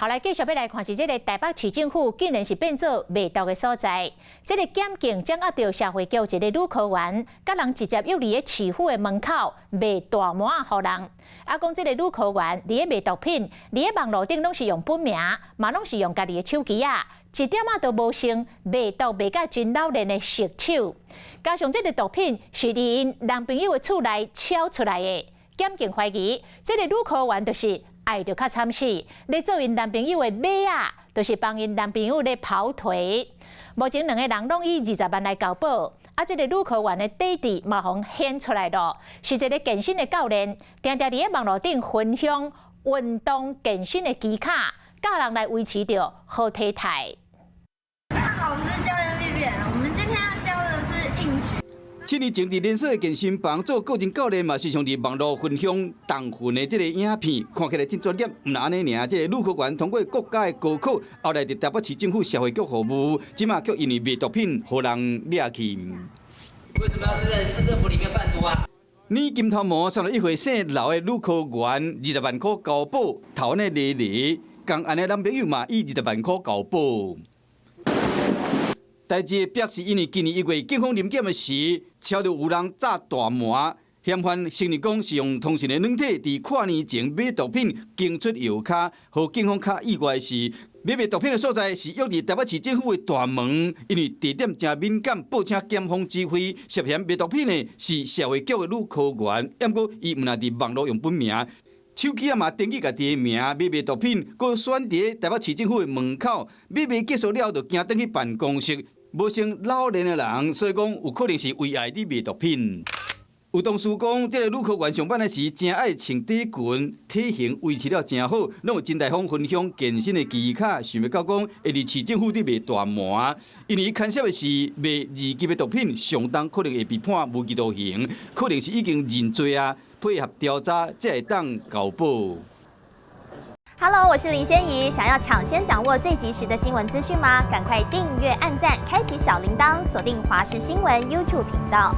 后来继续要来看是这个台北市政府竟然是变做卖毒的所在。这个检警掌握到社会局一个女科员，甲人直接约伫咧市府的门口卖大麻啊，互人。啊，讲这个女科员伫咧卖毒品，伫咧网络顶拢是用本名，嘛拢是用家己的手机啊，一点仔都无像卖毒卖甲真老练的熟手。加上这个毒品是伫因男朋友的厝内抄出来的，检警怀疑这个女科员就是爱着较惨死，咧做因男朋友的马啊，就是帮因男朋友咧跑腿。目前两个人拢以20万来交保。啊，这个女科员的弟弟嘛，互显出来咯，是一个健身的教练，常常伫咧网络顶分享运动健身的技巧，教人来维持着好体态。大家好，我是教练 Vivian， 我们今天要教的是硬举。7年前伫连锁的健身房做个人教练嘛，时常伫网络分享动训的这个影片，看起来真专业。唔那安尼尔，这个女科员通过国家的高考，后来伫台北市政府社会局服务，即马却因为卖毒品，互人掠去。为什么要是在市政府里面贩毒啊？年金头毛上了一回姓刘的女科员，20万块交保，头安尼累累，共安尼男朋友嘛以20万块交保。代志表示，因为今年1月警方临检的时，超着有人炸大麻，嫌犯承认讲是用通讯的软体，伫跨年前买毒品，经出药卡，和警方较意外的是，买毒品的所在是约伫台北市政府的大门，因为地点真敏感，报请检方指挥。涉嫌卖毒品的是社会局的女科员，不过伊毋但伫网络用本名。手机啊嘛登记家己的名，买毒品，佮选伫台北市政府的门口，买结束了，就行转去办公室。无像老练的人，所以讲有可能是为爱伫卖毒品。有同事讲，这个女科员上班的时真爱穿短裙，体型维持了真好，拢有真大方分享健身的技巧。想要到讲会伫市政府伫卖大麻，因为伊牵涉的是卖2级的毒品，相当可能会被判无期徒刑，可能是已经认罪啊，配合调查才会当交保。Hello， 我是林仙怡。想要抢先掌握最及时的新闻资讯吗？赶快订阅、按赞、开启小铃铛，锁定华视新闻 YouTube 频道。